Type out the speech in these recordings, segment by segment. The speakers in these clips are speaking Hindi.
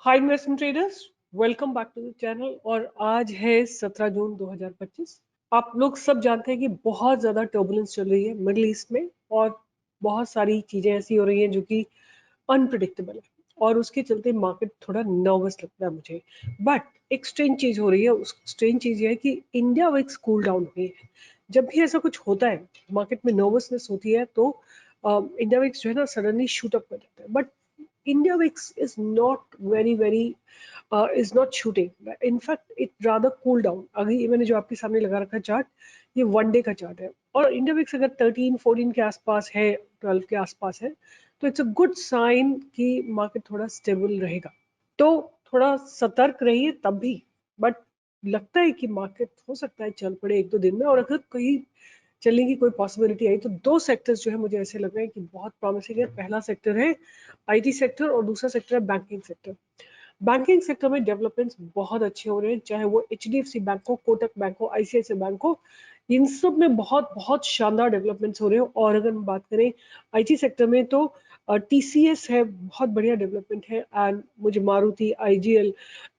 Hi investment traders, welcome back to the channel. और आज है 17 जून 2025। आप लोग सब जानते हैं कि बहुत ज़्यादा टर्बुलेंस चल रही है मिडिल ईस्ट में और बहुत सारी चीज़ें ऐसी हो रही हैं जो कि अनप्रिडिक्टेबल है और उसके चलते मार्केट थोड़ा नर्वस लगता है मुझे। बट एक स्ट्रेंज चीज़ हो रही है, उस स्ट्रेंज चीज़ ये है कि इंडिया विक्स कूल डाउन हुई है। जब भी ऐसा कुछ होता है, मार्केट में नर्वसनेस होती है, तो इंडिया विक्स जो है ना सडनली शूट अप कर जाता है। But India VIX is not very is not shooting. In fact, it rather cool down. अभी ये मैंने जो आपके सामने लगा रखा चार्ट, ये वन डे का चार्ट है और इंडिया विक्स अगर 13-14 के आसपास है, 12 के आसपास है, तो इट्स अ गुड साइन कि मार्केट थोड़ा स्टेबल रहेगा। तो थोड़ा सतर्क रहिए तब भी। बट लगता है कि मार्केट हो सकता है चल पड़े एक दो दिन में, और अगर कहीं चलने की कोई पॉसिबिलिटी आई तो दो सेक्टर्स जो है मुझे ऐसे लग रहे हैं कि बहुत प्रॉमिसिंग है। पहला सेक्टर है आईटी सेक्टर और दूसरा सेक्टर है बैंकिंग सेक्टर। बैंकिंग सेक्टर में डेवलपमेंट्स बहुत अच्छे हो रहे हैं, चाहे वो एचडीएफसी बैंक हो, कोटक बैंक हो, आईसीआईसीआई बैंक हो। इन सब में बहुत बहुत शानदार डेवलपमेंट्स हो रहे हैं। और अगर हम बात करें आईटी सेक्टर में, तो टीसीएस है, बहुत बढ़िया डेवलपमेंट है। एंड मुझे मारुति, आईजीएल,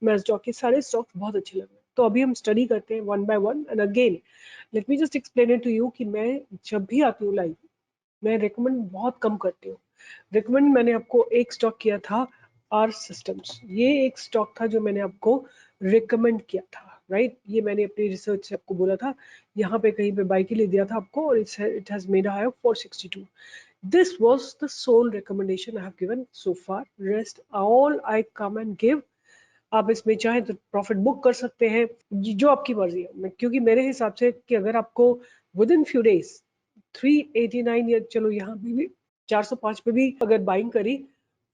मैस्डॉक के सारे स्टॉक्स बहुत अच्छे लग रहे हैं। तो अभी हम स्टडी करते हैं one by one. And again let me just explain it to you कि मैं जब भी आती हूँ लाइव, मैं रिकमेंड बहुत कम करती हूँ। रिकमेंड मैंने आपको एक स्टॉक किया था, आर सिस्टम्स। ये एक स्टॉक था जो मैंने आपको रिकमेंड किया था, राइट। ये मैंने अपनी रिसर्च से आपको बोला था, यहाँ पे कहीं पे बाई के लिए दिया था आपको, और it has made a high of 462। This was the sole recommendation I have given so far. Rest all I come and give. आप इसमें चाहें तो प्रॉफिट बुक कर सकते हैं, जो आपकी मर्जी है। क्योंकि मेरे हिसाब से कि अगर आपको विद इन फ्यू डेज 389, या चलो यहाँ पे भी 405 पे भी अगर बाइंग करी,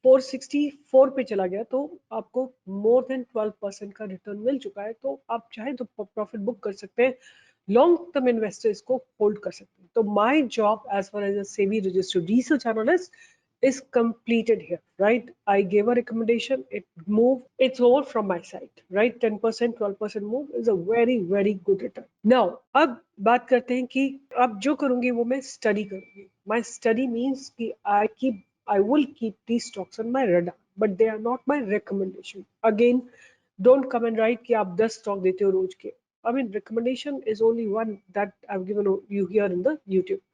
464 पे चला गया, तो आपको मोर देन 12% का रिटर्न मिल चुका है। तो आप चाहें तो प्रॉफिट बुक कर सकते हैं, लॉन्ग टर्म इन्वेस्टर्स को होल्ड कर सकते हैं। तो my job as far as a SEBI registered research analyst is completed here, right? I gave a recommendation, it moved, it's over from my side, right? 10%, 12% move is a very good return. Now, अब बात करते हैं कि अब जो करूंगी वो मैं स्टडी करूंगी। My study means कि I will keep these stocks on my radar, but they are not my recommendation. Again, don't come and write कि आप 10 स्टॉक देते हो रोज के। I mean, recommendation is only one that I've given you here in the YouTube.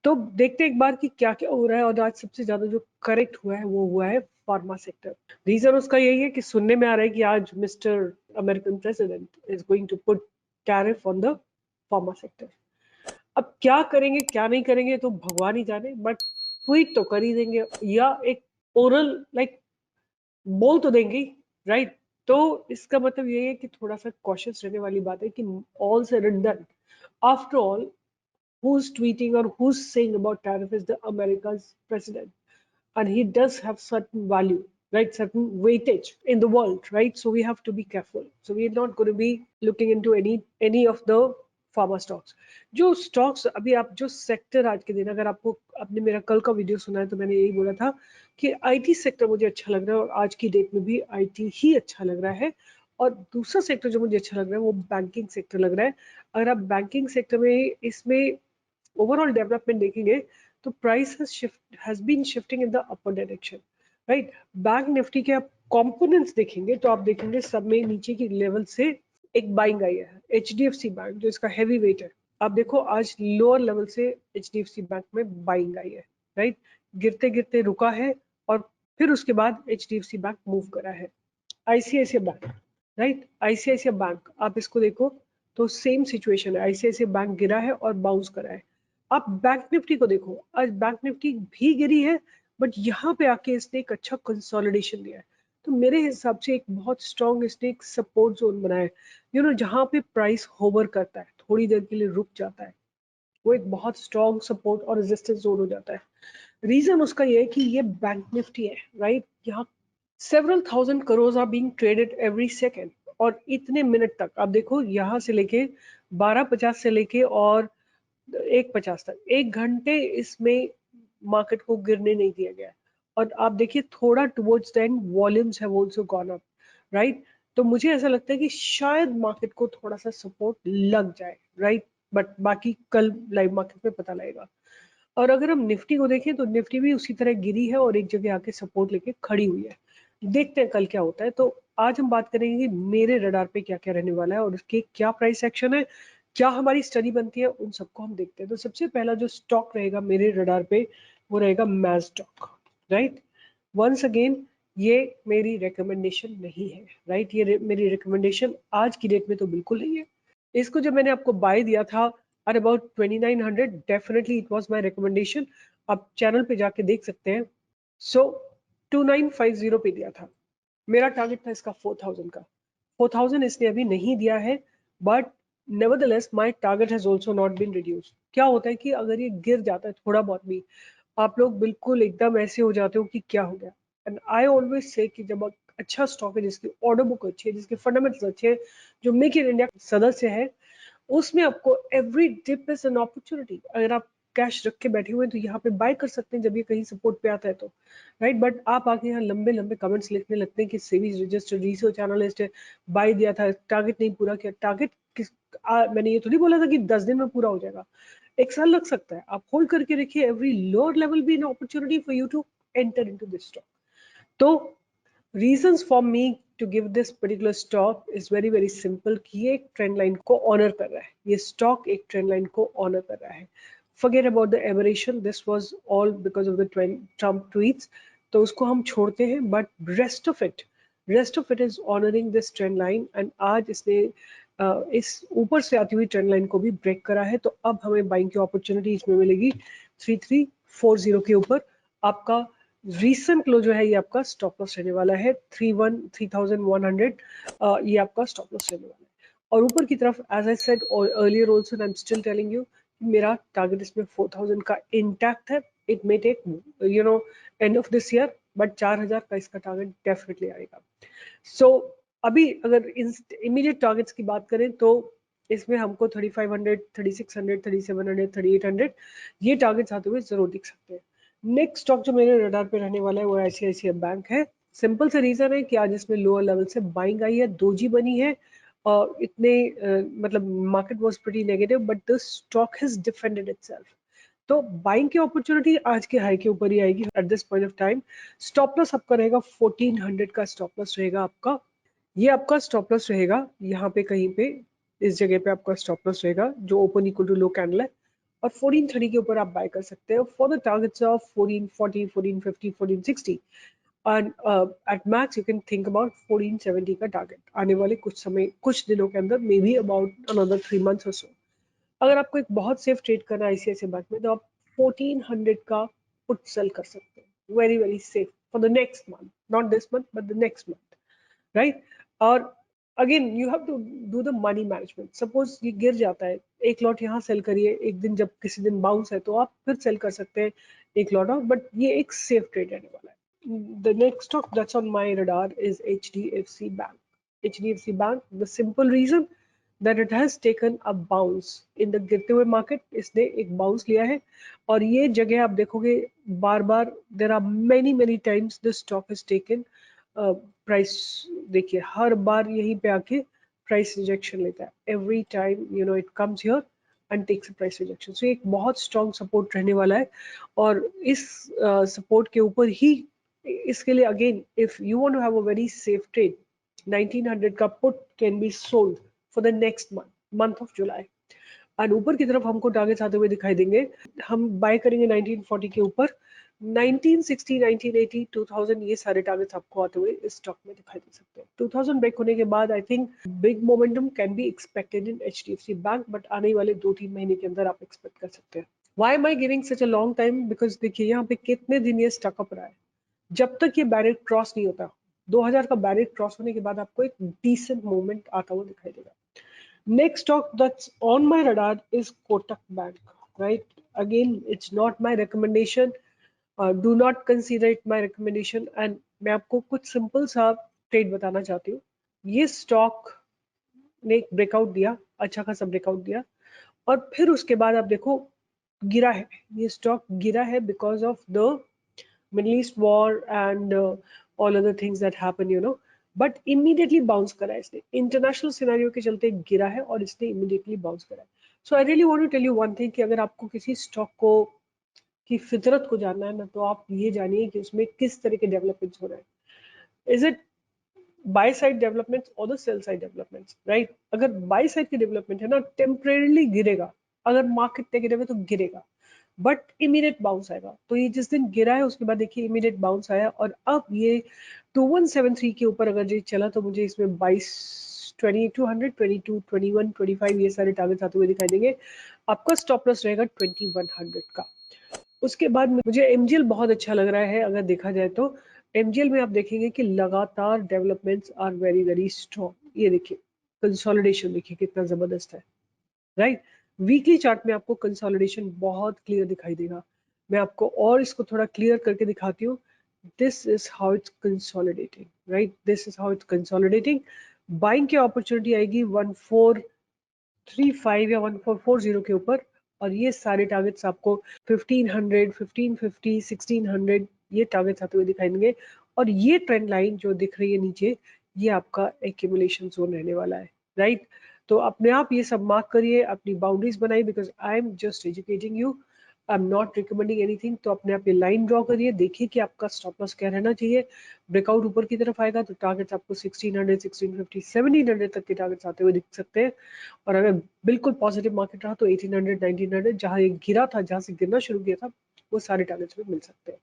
तो देखते हैं एक बार कि क्या क्या हो रहा है। और आज सबसे ज्यादा जो करेक्ट हुआ है वो हुआ है फार्मा सेक्टर। रीजन उसका यही है कि सुनने में आ रहा है कि आज mister American president is going to put tariff on the pharma sector. अब क्या करेंगे क्या नहीं करेंगे तो भगवान ही जाने, बट ट्वीट तो कर ही देंगे, या एक ओरल लाइक बोल तो देंगे, राइट। तो इसका मतलब ये है कि थोड़ा सा कॉशियस रहने वाली बात है कि all said and done, after all, who's tweeting or who's saying about tariff is the America's president, and he does have certain value, right, certain weightage in the world, right? So we have to be careful. So we're not going to be looking into any of the pharma stocks. जो stocks अभी आप जो सेक्टर आज के दिन, अगर आपको आपने मेरा कल का वीडियो सुना है तो मैंने यही बोला था कि आईटी सेक्टर मुझे अच्छा लग रहा है, और आज की डेट में भी आईटी ही अच्छा लग रहा है। और दूसरा सेक्टर जो मुझे अच्छा लग रहा है वो बैंकिंग सेक्टर लग रहा है। अगर आप बैंकिंग सेक्टर में इसमें ओवरऑल डेवलपमेंट देखेंगे तो price has been shifting in the upper direction, right. Bank Nifty के आप कंपोनेंट्स देखेंगे तो आप देखेंगे सब में नीचे की लेवल से एक बाइंग आई है। एचडीएफसी बैंक जो इसका हैवी वेट है, आप देखो आज लोअर लेवल से एचडीएफसी बैंक में बाइंग आई है, राइट। गिरते गिरते रुका है और फिर उसके बाद एचडीएफसी बैंक मूव करा है। ICICI bank, right, ICICI bank आप इसको देखो तो सेम सिचुएशन है। आईसीआईसीआई बैंक गिरा है और बाउंस करा है। आप बैंक निफ्टी को देखो, आज बैंक निफ्टी भी गिरी है, बट यहाँ पे आके इसने एक अच्छा कंसोलिडेशन दिया है। तो मेरे हिसाब से एक बहुत स्ट्रॉन्ग इसने एक सपोर्ट जोन बनाया है, जहाँ पे प्राइस होवर करता है, थोड़ी देर के लिए रुक जाता है, वो एक बहुत स्ट्रॉन्ग सपोर्ट और रेजिस्टेंस जोन हो जाता है। रीजन उसका ये है कि ये बैंक निफ्टी है, राइट। यहाँ several thousand crore are being traded every second, और इतने मिनट तक आप देखो, यहाँ से लेके 12:50 से लेके और 1:50 तक 1 घंटे इसमें मार्केट को गिरने नहीं दिया गया। और आप देखिए थोड़ा towards the end volumes have also gone up, right. तो मुझे ऐसा लगता है कि शायद मार्केट को थोड़ा सा सपोर्ट लग जाए, राइट। बट बाकी कल लाइव मार्केट में पता लगेगा। और अगर हम निफ्टी को देखें तो निफ्टी भी उसी तरह गिरी है और एक जगह आके सपोर्ट लेके खड़ी हुई है। देखते हैं कल क्या होता है। तो आज हम बात करेंगे कि मेरे रडार पे क्या क्या रहने वाला है और उसके क्या प्राइस एक्शन है, क्या हमारी स्टडी बनती है, उन सबको हम देखते हैं। तो सबसे पहला जो स्टॉक रहेगा मेरे रडार पे वो रहेगा मैस्टॉक, राइट। वंस अगेन ये मेरी रिकमेंडेशन नहीं है, राइट। मेरी रिकमेंडेशन आज की डेट में तो बिल्कुल नहीं है। इसको जब मैंने आपको बाय दिया था at about 2900, definitely it was my recommendation. आप चैनल पे जाके देख सकते हैं। सो 2950 पे दिया था। मेरा टारगेट था इसका 4000 का। 4000 इसने अभी नहीं दिया है, but nevertheless my target has also not been reduced. क्या होता है कि अगर ये गिर जाता है थोड़ा बहुत भी, आप लोग बिल्कुल एकदम ऐसे हो जाते हो कि क्या हो गया। एंड आई ऑलवेज से कि जब अच्छा स्टॉक है, जिसकी ऑर्डर बुक अच्छी है, जिसके फंडामेंटल्स अच्छे हैं, जो मेक इन इंडिया सदस्य है, उसमें आपको every dip is an opportunity. अगर आप कैश रख के बैठे हुए हैं तो यहाँ पे बाय कर सकते हैं जब ये कहीं सपोर्ट पे आता है तो, राइट। बट आप आके यहाँ लंबे लंबे कमेंट्स लिखने लगते हैं कि सेबी रजिस्टर्ड रिसर्च एनालिस्ट है, बाय दिया था, टारगेट नहीं पूरा किया। टारगेट मैंने ये थोड़ी बोला था कि 10 दिन में पूरा हो जाएगा, एक साल लग सकता है। आप होल्ड करके रखिए, एवरी लोअर लेवल भी an opportunity for you to enter into this stock. तो reasons for me to give this particular stock is very simple कि ये एक ट्रेंड लाइन को ऑनर कर रहा है, ये स्टॉक एक ट्रेंड लाइन को ऑनर कर रहा है। forget about the aberration, this was all because of the Trump tweets, तो उसको हम छोड़ते हैं। but rest of it is honoring this trend line, and आज इसने इस ऊपर से आती हुई ट्रेंड लाइन को भी ब्रेक करा है। तो अब हमें बाइंग की अपॉर्चुनिटी इसमें मिलेगी 3340 के ऊपर। आपका रीसेंट लो जो है ये आपका स्टॉप लॉस रहने वाला है 3100, ये आपका स्टॉप लॉस रहने वाला है। और ऊपर की तरफ as I said earlier also, I am still telling you, मेरा टारगेट इसमें 4000 का इंटैक्ट है। It may take end of this year, but 4000 का इसका टारगेट डेफिनेटली आएगा। सो अभी अगर इमीडिएट टारगेट्स की बात करें तो इसमें हमको 3500, 3600, 3700, 3800 ये टारगेट्स आते हुए जरूर दिख सकते हैं। नेक्स्ट स्टॉक जो मेरे रडार पे रहने वाला है वो ICICI बैंक है। सिंपल से रीजन है कि आज इसमें लोअर लेवल से बाइंग आई है, दोजी बनी है। इतने मतलब market was pretty negative, but the stock has defended itself. तो बाइंग की अपॉर्चुनिटी आज के हाई के ऊपर ही आएगी at this point of time. Stop loss आपका रहेगा 1400 का स्टॉप लॉस रहेगा आपका। ये आपका स्टॉप लॉस रहेगा यहाँ पे कहीं पे, इस जगह पे आपका स्टॉप लॉस रहेगा जो open equal to low candle है। और 1430 के ऊपर आप बाय कर सकते हो for the targets of 1440, 1450, 1460। And at max you can think about 1470 का टारगेट आने वाले कुछ समय, कुछ दिनों के अंदर, may be about another 3 months और सो। अगर आपको एक बहुत सेफ ट्रेड करना है ICICI बैंक में तो आप 1400 का पुट सेल कर सकते हैं, very safe for the next month, not this month but the next month, right. और again you have to do the money management. Suppose ये गिर जाता है, एक लॉट यहाँ सेल करिए, एक दिन जब किसी दिन बाउंस है तो आप फिर सेल कर सकते हैं एक लॉट और, बट ये एक सेफ ट्रेड रहने वाला है। The next stock that's on my radar is HDFC bank. HDFC bank, the simple reason that it has taken a bounce in the गिरते हुए मार्केट, इसने एक बाउंस लिया है। और ये जगह आप देखोगे बार बार, there are many times the stock is taken price, देखिए हर बार यहीं पे आके प्राइस रिजेक्शन लेता है। Every time it comes here and takes price rejection. So एक बहुत स्ट्रॉन्ग सपोर्ट रहने वाला है। और इस सपोर्ट के ऊपर ही इसके लिए again if you want to have a very safe trade, 1900 का put can be sold for the next month of July. And ऊपर की तरफ हमको टारगेट्स आते हुए दिखाई देंगे। हम बाय करेंगे 1940 के ऊपर, 1960, 1980, 2000, ये सारे टारगेट्स आपको आते हुए इस स्टॉक में दिखाई दे सकते हैं। 2000 ब्रेक होने के बाद I think big momentum can be expected in HDFC bank, but आने वाले 2-3 महीने के अंदर आप एक्सपेक्ट कर सकते हैं। Why am I giving such a long time? Because देखिए यहाँ पे कितने दिन ये स्टकअप रहा है। जब तक ये बैरियर क्रॉस नहीं होता, 2000 का बैरियर क्रॉस होने के बाद आपको एक डिसेंट मूवमेंट आता हुआ दिखाई देगा। Next stock that's on my radar is Kotak Bank, right? Again, it's not my recommendation. Do not consider it my recommendation. And मैं आपको कुछ सिंपल सा ट्रेड बताना चाहती हूँ। ये स्टॉक ने एक ब्रेकआउट दिया, अच्छा खासा ब्रेकआउट दिया, और फिर उसके बाद आप देखो गिरा है। ये स्टॉक गिरा है because of the Middle East war and all other things that happen, but immediately bounce करा है इसने। इंटरनेशनल सिनेरियो के चलते गिरा है और इसने इमीडिएटली बाउंस करा है। So I really want to tell you one thing कि अगर आपको किसी स्टॉक को की फितरत को जानना है ना, तो आप ये जानिए कि उसमें किस तरह के डेवलपमेंट्स हो रहे हैं। Is it buy side developments और the sell side developments, right? अगर बाय साइड की डेवलपमेंट है ना, टेम्परेली गिरेगा, अगर मार्केट नेगेटिव है तो गिरेगा, बट इमीडिएट बाउंस आएगा। तो ये जिस दिन गिरा है उसके बाद देखिए इमीडिएट बाउंस आया, और अब ये 2173 के ऊपर अगर ये चला तो मुझे इसमें 22 2200 22 21 25 ये सारे टारगेट्स आते हुए दिखाई देंगे। आपका स्टॉप लॉस रहेगा 2100 का। उसके बाद मुझे एमजीएल बहुत अच्छा लग रहा है। अगर देखा जाए तो एमजीएल में आप देखेंगे कि लगातार developments are very very strong. ये देखिए कंसोलिडेशन देखिए कितना जबरदस्त है, राइट? वीकली चार्ट में आपको कंसोलिडेशन बहुत क्लियर दिखाई देगा। मैं आपको और इसको थोड़ा क्लियर करके दिखाती हूँ। This is how it's consolidating, right? This is how it's consolidating. Buying की अपॉर्चुनिटी आएगी 1435 या 1440 के ऊपर, और ये सारे टारगेट्स आपको 1500 1550 1600 ये टारगेट्स आते हुए दिखाई देंगे। और ये ट्रेंड लाइन जो दिख रही है नीचे, ये आपका एक्यूमुलेशन जोन रहने वाला है, राइट? तो अपने आप ये सब मार्क करिए, अपनी बाउंड्रीज बनाइए, because I am just educating you, I am not recommending anything. तो अपने आप ये लाइन ड्रॉ करिए, देखिए कि आपका स्टॉप लॉस क्या रहना चाहिए। ब्रेकआउट ऊपर की तरफ आएगा तो टारगेट्स आपको 1600 1650 1700 तक के टारगेट्स आते हुए दिख सकते हैं। और अगर बिल्कुल पॉजिटिव मार्केट रहा तो 1800 1900 जहां ये गिरा था, जहां से गिरना शुरू किया था, वो सारे टारगेट्स में मिल सकते हैं।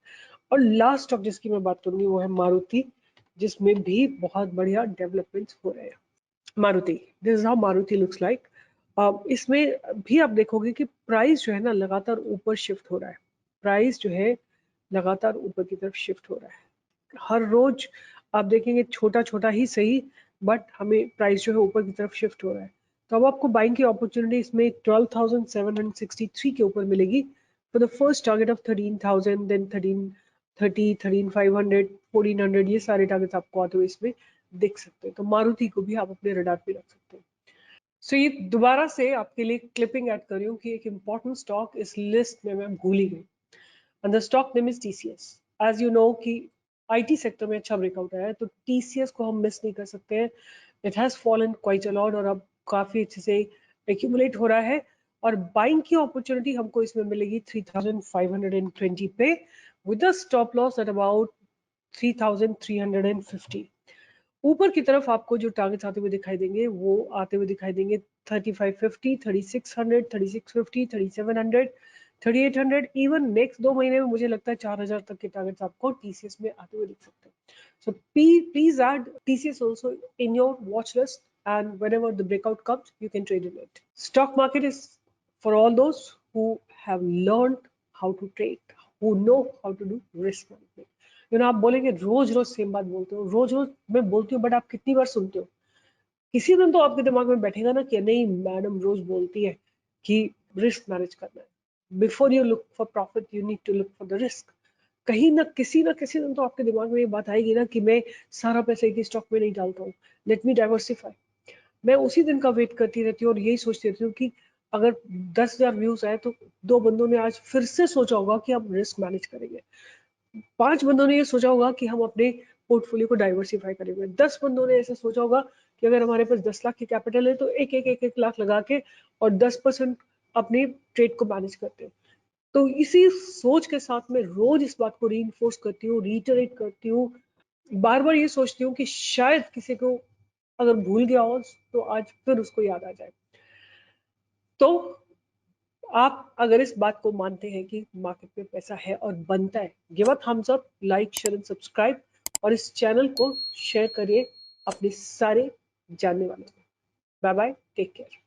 और लास्ट स्टॉक जिसकी मैं बात करूंगी वो है मारुति, जिसमें भी बहुत बढ़िया डेवलपमेंट्स हो रहे हैं। Maruti, this is how Maruti looks like. इसमें भी आप देखोगे कि प्राइस जो है ना लगातार ऊपर शिफ्ट हो रहा है। प्राइस जो है लगातार ऊपर की तरफ शिफ्ट हो रहा है। हर रोज आप देखेंगे छोटा छोटा ही सही, बट हमें प्राइस जो है ऊपर की तरफ शिफ्ट हो रहा है। तो अब आपको बाइंग की अपॉर्चुनिटी इसमें 12,763 के ऊपर मिलेगी for the first target of 13,000, then 1330 13,500 1400 ये सारे टारगेट्स आपको आते हुए इसमें देख सकते हैं। तो मारुति को भी आप अपने रडार पे रख सकते हैं। सो ये दोबारा से आपके लिए क्लिपिंग ऐड कर रही हूँ कि एक इंपॉर्टेंट स्टॉक इस लिस्ट में मैं भूल ही गई, and the stock name is TCS. As you know कि IT सेक्टर में अच्छा ब्रेकआउट आया है, तो TCS को हम मिस नहीं कर सकते हैं। It has fallen quite a lot और अब काफी अच्छे से एक्यूमुलेट हो रहा है, और बाइंग की अपॉर्चुनिटी हमको इसमें मिलेगी 3520 पे, with a stop loss at about 3350। ऊपर की तरफ आपको जो टारगेट्स आते हुए दिखाई देंगे वो आते हुए दिखाई देंगे 3550 3600 3650 3700 3800। इवन नेक्स्ट 2 महीने में मुझे लगता है 4000 तक के टारगेट्स आपको टीसीएस में आते हुए दिख सकते हैं। So please add TCS also in your watch list, and whenever the breakout comes you can trade in it. Stock market is for all those who have learned how to trade, who know how to do risk management. आप बोलेंगे रोज रोज सेम बात बोलते हो, रोज रोज मैं बोलती हूँ, बट आप कितनी बार सुनते हो? किसी दिन तो आपके दिमाग में बैठेगा ना कि नहीं, मैडम रोज बोलती है कि रिस्क मैनेज करना है। Before you look for profit you need to look for the risk. कहीं ना किसी दिन तो आपके दिमाग में ये बात आएगी ना कि मैं सारा पैसा एक ही स्टॉक में नहीं डालता हूँ, लेट मी डाइवर्सिफाई। मैं उसी दिन का वेट करती रहती हूँ और यही सोचती रहती हूँ कि अगर 10,000 व्यूज आए तो 2 बंदों ने आज फिर से सोचा होगा कि हम रिस्क मैनेज करेंगे, 5 बंदों ने ये सोचा होगा कि हम अपने पोर्टफोलियो को डाइवर्सिफाई करेंगे, 10 बंदों ने ऐसा सोचा होगा कि अगर हमारे पास 10 लाख की कैपिटल है तो एक लाख लगा के और 10% अपने ट्रेड को मैनेज करते हैं। तो इसी सोच के साथ में रोज इस बात को रीइंफोर्स करती हूँ, रीटरेट करती हूँ, बार बार ये सोचती हूँ कि शायद किसी को अगर भूल गया हो तो आज फिर उसको याद आ जाए। तो आप अगर इस बात को मानते हैं कि मार्केट में पैसा है और बनता है, give a thumbs up, like share and subscribe, और इस चैनल को शेयर करिए अपने सारे जानने वालों को। Bye bye, take care.